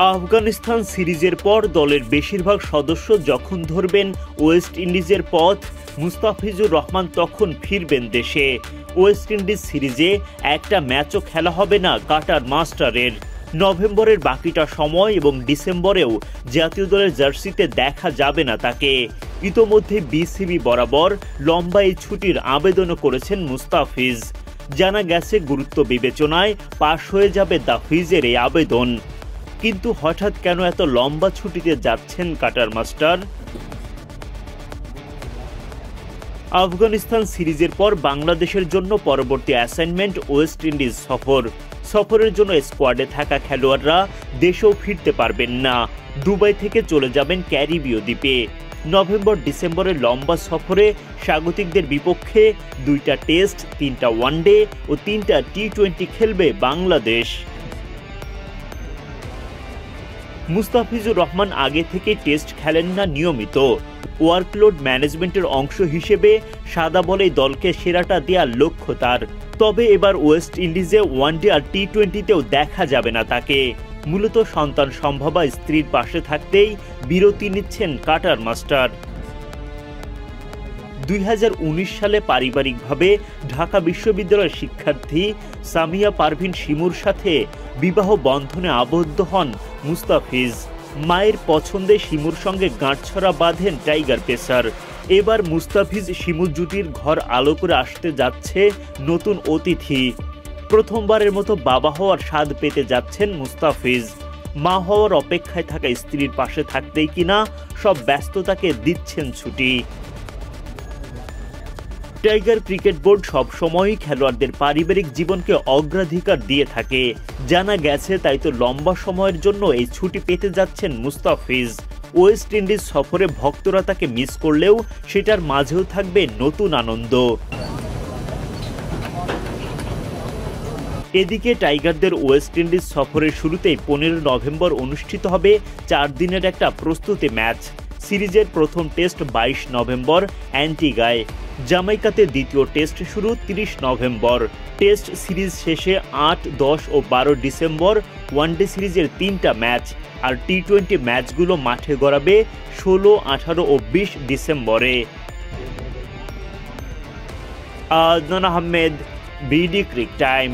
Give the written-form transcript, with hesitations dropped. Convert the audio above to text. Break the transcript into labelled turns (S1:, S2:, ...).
S1: আফগানিস্তান সিরিজের পর দলের বেশিরভাগ সদস্য যখন ধরবেন ওয়েস্ট ইন্ডিজের পথ, মুস্তাফিজুর রহমান তখন ফিরবেন দেশে। ওয়েস্ট ইন্ডিজ সিরিজে একটা ম্যাচও খেলা হবে না কাটার মাস্টারের। নভেম্বরের বাকিটা সময় এবং ডিসেম্বরেও জাতীয় দলের জার্সিতে দেখা যাবে না তাকে। ইতোমধ্যে বিসিবি বরাবর লম্বা এই ছুটির আবেদনও করেছেন মুস্তাফিজ। জানা গেছে গুরুত্ব বিবেচনায় পাশ হয়ে যাবে দাফিজের এই আবেদন। কিন্তু হঠাৎ কেন এত লম্বা ছুটিতে যাচ্ছেন কাটার মাস্টার? আফগানিস্তান সিরিজের পর বাংলাদেশের জন্য পরবর্তী অ্যাসাইনমেন্ট ওয়েস্ট ইন্ডিজ সফরের জন্য স্কোয়াডে থাকা খেলোয়াড়রা দেশেও ফিরতে পারবেন না। দুবাই থেকে চলে যাবেন ক্যারিবীয় দ্বীপে। নভেম্বর ডিসেম্বরের লম্বা সফরে স্বাগতিকদের বিপক্ষে 2টা টেস্ট, 3টা ওয়ানডে ও 3টা টি-20 খেলবে বাংলাদেশ। মুস্তাফিজুর রহমান আগে থেকে টেস্ট খেলেন না নিয়মিত। ওয়ার্কলোড ম্যানেজমেন্টের অংশ হিসেবে সাদা বলেই দলকে সেরাটা দেওয়ার লক্ষ্য তার। তবে এবার ওয়েস্ট ইন্ডিজে ওয়ানডে আর টি-20তেও দেখা যাবে না তাকে। মূলত সন্তান সম্ভবা স্ত্রীর পাশে থাকতেই বিরতি নিচ্ছেন কাটার মাস্টার। 2019 সালে পারিবারিকভাবে ঢাকা বিশ্ববিদ্যালয়ের শিক্ষার্থী সামিয়া পারভিন শিমুর সাথে বিবাহ বন্ধনে আবদ্ধ হন মুস্তাফিজ। মায়ের পছন্দে শিমুর সঙ্গে গাঁটছড়া বাঁধেন টাইগার পেসার। এবার মুস্তাফিজ শিমু জুটির ঘর আলো করে আসতে যাচ্ছে নতুন অতিথি। প্রথমবারের মতো বাবা হওয়ার স্বাদ পেতে যাচ্ছেন মুস্তাফিজ। মা হওয়ার অপেক্ষায় থাকা স্ত্রীর পাশে থাকতেই কিনা সব ব্যস্ততাকে দিচ্ছেন ছুটি। টাইগার ক্রিকেট বোর্ড সবসময়ই খেলোয়াড়দের পারিবারিক জীবনকে অগ্রাধিকার দিয়ে থাকে। জানা গেছে তাই তো লম্বা সময়ের জন্য এই ছুটি পেতে যাচ্ছেন মুস্তাফিজ। ওয়েস্ট ইন্ডিজ সফরে ভক্তরা তাকে মিস করলেও সেটার মাঝেও থাকবে নতুন আনন্দ। এদিকে টাইগারদের ওয়েস্ট ইন্ডিজ সফরের শুরুতেই 15 নভেম্বর অনুষ্ঠিত হবে 4 দিনের একটা প্রস্তুতি ম্যাচ। সিরিজের প্রথম টেস্ট 22 নভেম্বর অ্যান্টিগায়। জামাইকাতে দ্বিতীয় টেস্ট শুরু 30 নভেম্বর। টেস্ট সিরিজ শেষে 8, 10 ও 12 ডিসেম্বর ওয়ানডে সিরিজের 3টা ম্যাচ। আর টি-20 ম্যাচগুলো মাঠে গড়াবে 16, 18 ও 20 ডিসেম্বরে। Adnan Ahmed, BD cric time.